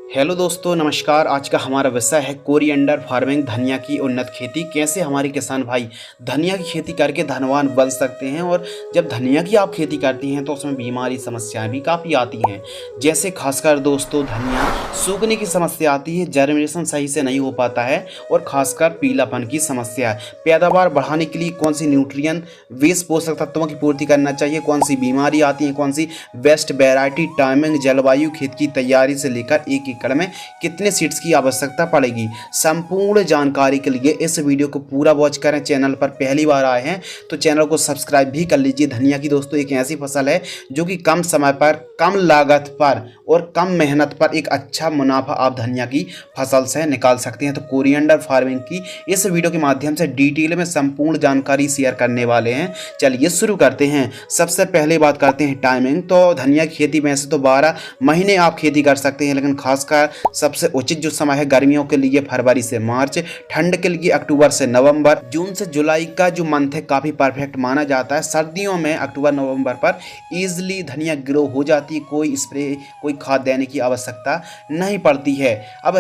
Hello दोस्तों, नमस्कार। आज का हमारा विषय है कोरिएंडर फार्मिंग, धनिया की उन्नत खेती। कैसे हमारे किसान भाई धनिया की खेती करके धनवान बन सकते हैं। और जब धनिया की आप खेती करती हैं तो उसमें बीमारी समस्याएं भी काफ़ी आती हैं। जैसे खासकर दोस्तों धनिया सूखने की समस्या आती है, जर्मिनेशन सही से नहीं हो पाता है और खासकर पीलापन की समस्या है। पैदावार बढ़ाने के लिए कौन सी न्यूट्रिएंट वेस्ट पोषक तत्वों की पूर्ति करना चाहिए, कौन सी बीमारी आती है, कौन सी बेस्ट वैरायटी, टाइमिंग, जलवायु, खेत की तैयारी से लेकर एक एकड़ में कितने सीड्स की आवश्यकता पड़ेगी, संपूर्ण जानकारी के लिए इस वीडियो को पूरा वॉच करें। चैनल पर पहली बार आए हैं तो चैनल को सब्सक्राइब भी कर लीजिए। धनिया की दोस्तों एक ऐसी फसल है जो कि कम समय पर, कम लागत पर और कम मेहनत पर एक अच्छा मुनाफा आप धनिया की फसल से निकाल सकते हैं। तो कोरिएंडर फार्मिंग की इस वीडियो के माध्यम से डिटेल में संपूर्ण जानकारी शेयर करने वाले हैं। चलिए शुरू करते हैं। सबसे पहले बात करते हैं टाइमिंग। तो धनिया की खेती में से तो 12 महीने आप खेती कर सकते हैं, लेकिन खासकर सबसे उचित जो समय है गर्मियों के लिए फरवरी से मार्च, ठंड के लिए अक्टूबर से नवंबर, जून से जुलाई का जो मंथ है काफ़ी परफेक्ट माना जाता है। सर्दियों में अक्टूबर नवंबर पर ईजिली धनिया ग्रो हो जाती है, कोई स्प्रे कोई खाद देने की आवश्यकता नहीं पड़ती है। अब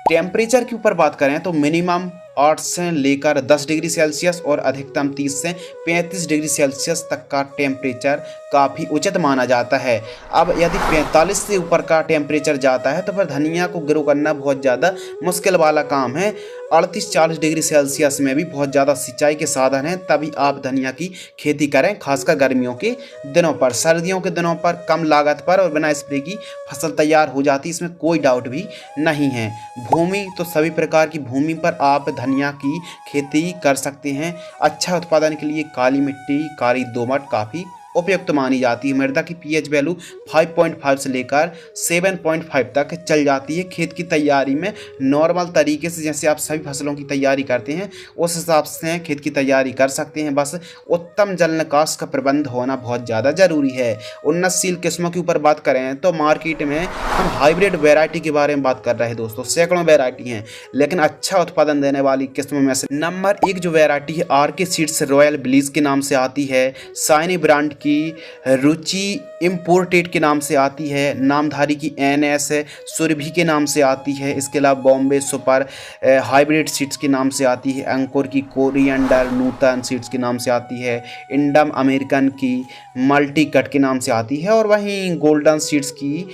टेम्परेचर के ऊपर बात करें तो मिनिमम 8 से लेकर 10 डिग्री सेल्सियस और अधिकतम 30 से 35 डिग्री सेल्सियस तक का टेम्परेचर काफ़ी उचित माना जाता है। अब यदि 45 से ऊपर का टेम्परेचर जाता है तो फिर धनिया को ग्रो करना बहुत ज़्यादा मुश्किल वाला काम है। 38-40 डिग्री सेल्सियस में भी बहुत ज़्यादा सिंचाई के साधन हैं, तभी आप धनिया की खेती करें, खासकर गर्मियों के दिनों पर। सर्दियों के दिनों पर कम लागत पर और बिना स्प्रे की फसल तैयार हो जाती है, इसमें कोई डाउट भी नहीं है। भूमि तो सभी प्रकार की भूमि पर आप धनिया की खेती कर सकते हैं। अच्छा उत्पादन के लिए काली मिट्टी, काली दोमट काफ़ी उपयुक्त मानी जाती है। मृदा की पीएच वैल्यू 5.5 से लेकर 7.5 तक चल जाती है। खेत की तैयारी में नॉर्मल तरीके से जैसे आप सभी फसलों की तैयारी करते हैं उस हिसाब से खेत की तैयारी कर सकते हैं। बस उत्तम जल निकास का प्रबंध होना बहुत ज़्यादा ज़रूरी है। उन्नतशील किस्मों के ऊपर बात करें तो मार्केट में हम हाइब्रिड वैरायटी के बारे में बात कर रहे हैं दोस्तों। सैकड़ों वैरायटी हैं, लेकिन अच्छा उत्पादन देने वाली किस्मों में से नंबर 1 जो वैरायटी है आरके सीड्स रॉयल ब्लीज के नाम से आती है। साइनी ब्रांड की रुचि इम्पोर्टेड के नाम से आती है। नामधारी की एनएस सुरभि के नाम से आती है। इसके अलावा बॉम्बे सुपर हाइब्रिड सीड्स के नाम से आती है। अंकुर की कोरिएंडर नूतन सीड्स के नाम से आती है। इंडम अमेरिकन की मल्टी कट के नाम से आती है और वहीं गोल्डन सीड्स की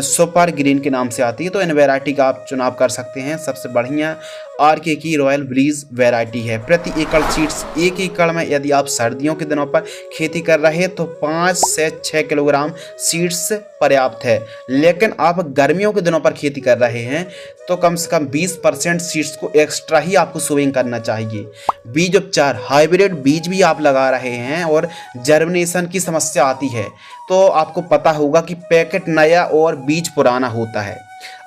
सुपर ग्रीन के नाम से आती है। तो इन वैरायटी का आप चुनाव कर सकते हैं। सबसे बढ़िया आरके की रॉयल ब्रीज वैरायटी है। प्रति एकड़ सीड्स, एक एकड़ में यदि आप सर्दियों के दिनों पर खेती कर रहे हैं तो 5 से 6 किलोग्राम सीड्स पर्याप्त है। लेकिन आप गर्मियों के दिनों पर खेती कर रहे हैं तो कम से कम 20% सीड्स को एक्स्ट्रा ही आपको सोइंग करना चाहिए। बीज उपचार, हाइब्रिड बीज भी आप लगा रहे हैं और जर्मिनेशन की समस्या आती है तो आपको पता होगा कि पैकेट नया और बीज पुराना होता है।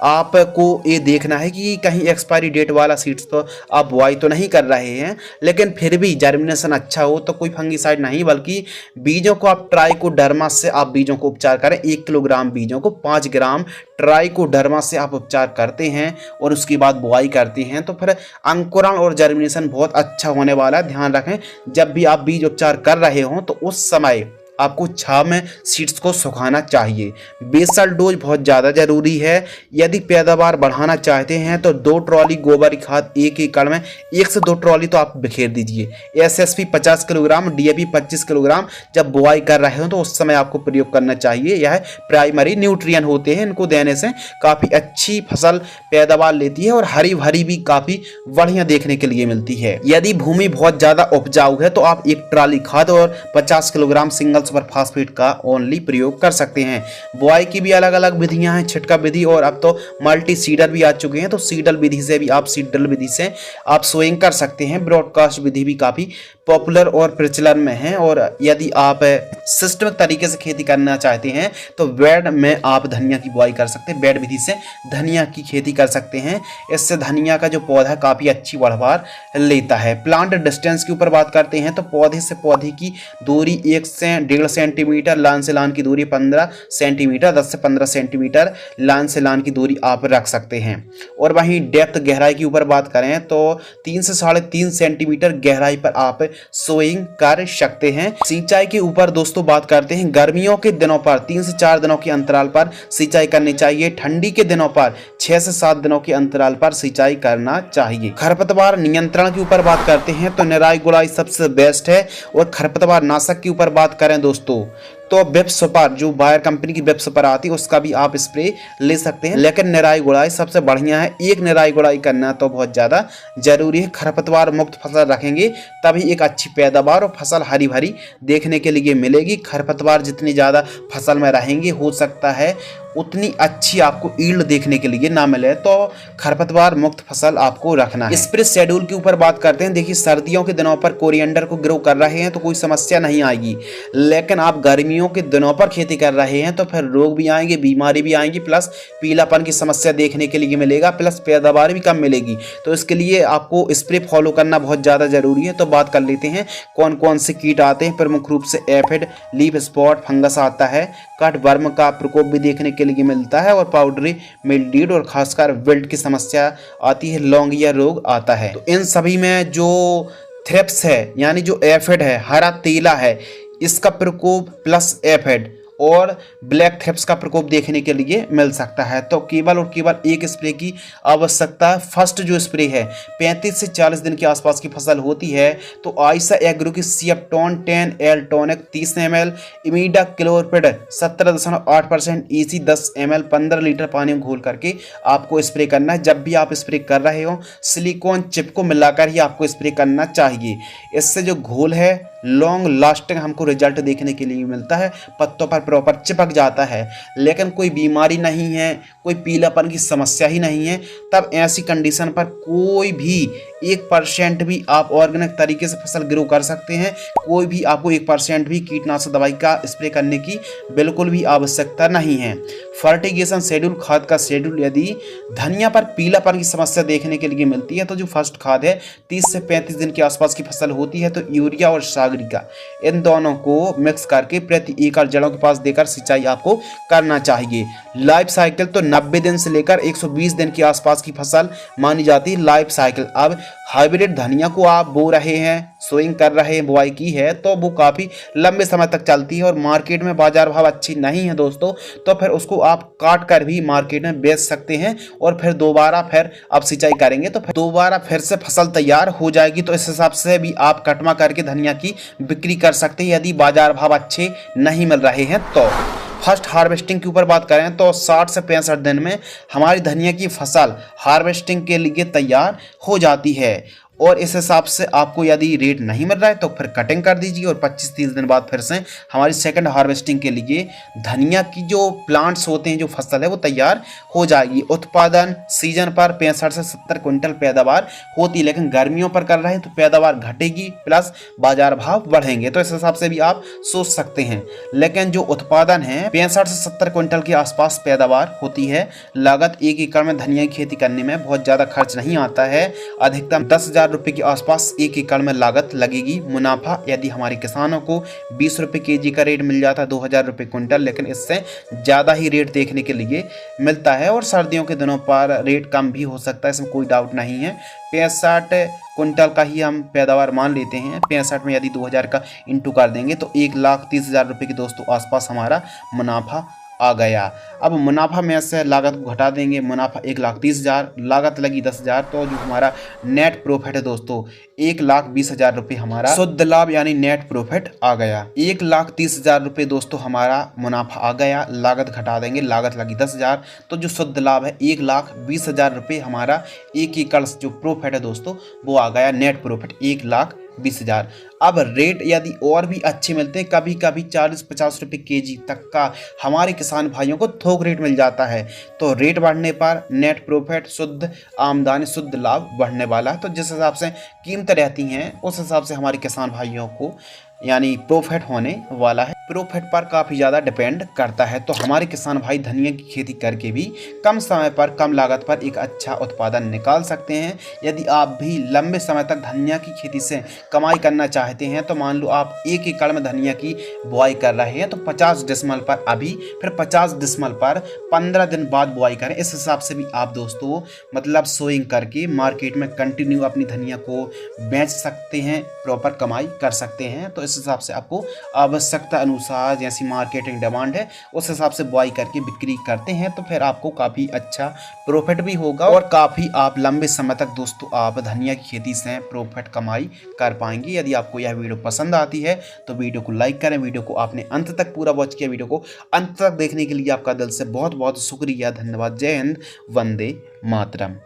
आपको ये देखना है कि कहीं एक्सपायरी डेट वाला सीड्स तो आप बुआई तो नहीं कर रहे हैं, लेकिन फिर भी जर्मिनेशन अच्छा हो तो कोई फंगीसाइड नहीं बल्कि बीजों को आप ट्राइकोडर्मा से आप बीजों को उपचार करें। 1 किलोग्राम बीजों को 5 ग्राम ट्राइकोडर्मा से आप उपचार करते हैं और उसके बाद बुआई करते हैं तो फिर अंकुरण और जर्मिनेशन बहुत अच्छा होने वाला है। ध्यान रखें जब भी आप बीज उपचार कर रहे हों तो उस समय आपको छाव में सीड्स को सुखाना चाहिए। बेसल डोज बहुत ज़्यादा ज़रूरी है। यदि पैदावार बढ़ाना चाहते हैं तो 2 ट्रॉली गोबर की खाद एक एकड़ में 1 से 2 ट्रॉली तो आप बिखेर दीजिए। एसएसपी 50 किलोग्राम, डीएपी 25 किलोग्राम जब बुआई कर रहे हो तो उस समय आपको प्रयोग करना चाहिए। यह प्राइमरी न्यूट्रिएंट होते हैं, इनको देने से काफ़ी अच्छी फसल पैदावार लेती है और हरी भरी भी काफ़ी बढ़िया देखने के लिए मिलती है। यदि भूमि बहुत ज़्यादा उपजाऊ है तो आप 1 ट्रॉली खाद और 50 किलोग्राम सिंगल सुपर फास्फेट का ओनली प्रयोग कर सकते हैं। बुआई की भी अलग अलग विधियां हैं, छिटका विधि और अब तो मल्टी सीडर भी आ चुके हैं तो सीडल विधि से भी आप सीडल विधि से आप सोइंग कर सकते हैं। ब्रॉडकास्ट विधि भी काफ़ी पॉपुलर और प्रचलन में है। और यदि आप सिस्टमिक तरीके से खेती करना चाहते हैं तो बेड में आप धनिया की बुआई कर सकते हैं। बेड विधि से धनिया की खेती कर सकते हैं। इससे धनिया का जो पौधा काफ़ी अच्छी बढ़वार लेता है। प्लांट डिस्टेंस के ऊपर बात करते हैं तो पौधे से पौधे की दूरी 1 से 1.5 सेंटीमीटर, लाइन से लाइन की दूरी 15 सेंटीमीटर, 10 से 15 सेंटीमीटर लाइन से लाइन की दूरी आप रख सकते हैं। और वहीं डेप्थ गहराई के ऊपर बात करें तो 3 से 3.5 सेंटीमीटर गहराई पर आप सोइंग कर सकते हैं। सिंचाई के ऊपर दोस्तों बात करते हैं। गर्मियों के दिनों पर 3 से 4 दिनों के अंतराल पर सिंचाई करनी चाहिए। ठंडी के दिनों पर 6 से 7 दिनों के अंतराल पर सिंचाई करना चाहिए। खरपतवार नियंत्रण के ऊपर बात करते हैं तो निराई गुड़ाई सबसे बेस्ट है। और खरपतवार नाशक की ऊपर बात करें दोस्तों तो वेब सुपर जो बायर कंपनी की वेब सुपर आती है उसका भी आप स्प्रे ले सकते हैं, लेकिन निराई गुड़ाई सबसे बढ़िया है। एक निराई गुड़ाई करना तो बहुत ज़्यादा जरूरी है। खरपतवार मुक्त फसल रखेंगे तभी एक अच्छी पैदावार और फसल हरी भरी देखने के लिए मिलेगी। खरपतवार जितनी ज़्यादा फसल में रहेंगे हो सकता है उतनी अच्छी आपको ईल्ड देखने के लिए ना मिले, तो खरपतवार मुक्त फसल आपको रखना है। स्प्रे शेड्यूल के ऊपर बात करते हैं। देखिए सर्दियों के दिनों पर कोरिएंडर को ग्रो कर रहे हैं तो कोई समस्या नहीं आएगी, लेकिन आप गर्मियों के दिनों पर खेती कर रहे हैं तो फिर रोग भी आएंगे, बीमारी भी आएंगी, प्लस पीलापन की समस्या देखने के लिए मिलेगा, प्लस पैदावार भी कम मिलेगी। तो इसके लिए आपको स्प्रे फॉलो करना बहुत ज़्यादा जरूरी है। तो बात कर लेते हैं कौन कौन से कीट आते हैं। प्रमुख रूप से एफिड, लीफ स्पॉट, फंगस आता है, कट वर्म का प्रकोप भी देखने के लिए मिलता है, और पाउडरी मिल्ड्यू और खासकर विल्ट की समस्या आती है, लौंगिया रोग आता है। तो इन सभी में जो थ्रिप्स है यानी जो एफिड है, हरा तीला है, इसका प्रकोप प्लस एफिड और ब्लैक थ्रिप्स का प्रकोप देखने के लिए मिल सकता है। तो केवल और केवल एक स्प्रे की आवश्यकता है। फर्स्ट जो स्प्रे है 35 से 40 दिन के आसपास की फसल होती है तो आयशा एग्रो की सिएप्टोन 10L tonic 30 ml, इमीडा क्लोरपिड 17.8% EC 10 ml 15 litre पानी में घोल करके आपको स्प्रे करना है। जब भी आप स्प्रे कर रहे हो सिलिकॉन चिप को मिलाकर ही आपको स्प्रे करना चाहिए। इससे जो घोल है लॉन्ग लास्टिंग हमको रिजल्ट देखने के लिए मिलता है, पत्तों पर प्रॉपर चिपक जाता है, लेकिन कोई बीमारी नहीं है, कोई पीलापन की समस्या ही नहीं है। तब ऐसी कंडीशन पर कोई भी 1% भी आप ऑर्गेनिक तरीके से फसल ग्रो कर सकते हैं। कोई भी आपको 1% भी कीटनाशक दवाई का स्प्रे करने की बिल्कुल भी आवश्यकता नहीं है। फर्टिगेशन शेड्यूल, खाद का शेड्यूल, यदि धनिया पर पीलापन की समस्या देखने के लिए मिलती है तो जो फर्स्ट खाद है 30 से 35 दिन के आसपास की फसल होती है तो यूरिया और सागरिका इन दोनों को मिक्स करके प्रति एकड़ जड़ों के पास देकर सिंचाई आपको करना चाहिए। लाइफ साइकिल तो 90 दिन से लेकर 120 दिन के आसपास की फसल मानी जाती है लाइफ साइकिल। अब हाइब्रिड धनिया को आप बो रहे हैं, सोइंग कर रहे हैं, बुआई की है तो वो काफ़ी लंबे समय तक चलती है और मार्केट में बाजार भाव अच्छी नहीं है दोस्तों, तो फिर उसको आप काट कर भी मार्केट में बेच सकते हैं और फिर दोबारा फिर आप सिंचाई करेंगे तो फिर दोबारा फिर से फसल तैयार हो जाएगी। तो इस हिसाब से भी आप कटवा करके धनिया की बिक्री कर सकते हैं यदि बाजार भाव अच्छे नहीं मिल रहे हैं तो। फर्स्ट हार्वेस्टिंग के ऊपर बात करें तो 60 से 65 दिन में हमारी धनिया की फसल हार्वेस्टिंग के लिए तैयार हो जाती है। और इस हिसाब से आपको यदि रेट नहीं मिल रहा है तो फिर कटिंग कर दीजिए और 25-30 दिन बाद फिर से हमारी सेकंड हार्वेस्टिंग के लिए धनिया की जो प्लांट्स होते हैं, जो फसल है वो तैयार हो जाएगी। उत्पादन सीजन पर 65 से 70 क्विंटल पैदावार होती है, लेकिन गर्मियों पर कर रहे हैं तो पैदावार घटेगी प्लस बाजार भाव बढ़ेंगे। तो इस हिसाब से भी आप सोच सकते हैं। लेकिन जो उत्पादन है 65 से 70 क्विंटल के आसपास पैदावार होती है। लागत 1 एकड़ में धनिया की खेती करने में बहुत ज़्यादा खर्च नहीं आता है। अधिकतम 10,000 रुपए के आसपास 1 एकड़ में लागत लगेगी। मुनाफा यदि हमारे किसानों को 20 रुपए केजी का रेट मिल जाता है 2,000 रुपए क्विंटल, लेकिन इससे ज़्यादा ही रेट देखने के लिए मिलता है और सर्दियों के दिनों पर रेट कम भी हो सकता है, इसमें कोई डाउट नहीं है। 65 क्विंटल का ही हम पैदावार मान लेते हैं। 65 में यदि 2,000 का इंटू कर देंगे तो 1,30,000 रुपये के दोस्तों आसपास हमारा मुनाफा आ गया। अब मुनाफा में से लागत को घटा देंगे, मुनाफा 1,30,000, लागत लगी 10,000, तो जो हमारा नेट प्रॉफिट है दोस्तों 1,20,000 रुपये हमारा शुद्ध लाभ यानी नेट प्रॉफिट आ गया। 1,30,000 रुपये दोस्तों हमारा मुनाफा आ गया, लागत घटा देंगे, लागत लगी 10,000, तो जो शुद्ध लाभ है 1,20,000 रुपये हमारा 1 एकड़ जो प्रॉफिट है दोस्तों वो आ गया। Net profit 1,20,000। अब रेट यदि और भी अच्छे मिलते हैं, कभी कभी 40-50 रुपये केजी तक का हमारे किसान भाइयों को थोक रेट मिल जाता है, तो रेट बढ़ने पर नेट प्रॉफिट, शुद्ध आमदनी, शुद्ध लाभ बढ़ने वाला है। तो जिस हिसाब से कीमतें रहती हैं उस हिसाब से हमारे किसान भाइयों को यानी प्रॉफिट होने वाला है। प्रॉफिट पर काफ़ी ज़्यादा डिपेंड करता है। तो हमारे किसान भाई धनिया की खेती करके भी कम समय पर कम लागत पर एक अच्छा उत्पादन निकाल सकते हैं। यदि आप भी लंबे समय तक धनिया की खेती से कमाई करना चाहते हैं तो मान लो आप 1 एकड़ में धनिया की बुआई कर रहे हैं तो 50 डिसमल पर अभी, फिर 50 डिसमल पर 15 दिन बाद बुआई करें। इस हिसाब से भी आप दोस्तों मतलब सोइंग करके मार्केट में कंटिन्यू अपनी धनिया को बेच सकते हैं, प्रॉपर कमाई कर सकते हैं। तो इस हिसाब से आपको आवश्यकता अनुसार जैसी मार्केटिंग डिमांड है उस हिसाब से बुआई करके बिक्री करते हैं तो फिर आपको काफ़ी अच्छा प्रॉफिट भी होगा और काफ़ी आप लंबे समय तक दोस्तों आप धनिया की खेती से प्रॉफिट कमाई कर पाएंगे। यदि आपको यह वीडियो पसंद आती है तो वीडियो को लाइक करें। वीडियो को आपने अंत तक पूरा वॉच किया, वीडियो को अंत तक देखने के लिए आपका दिल से बहुत बहुत शुक्रिया, धन्यवाद। जय हिंद, वंदे मातरम।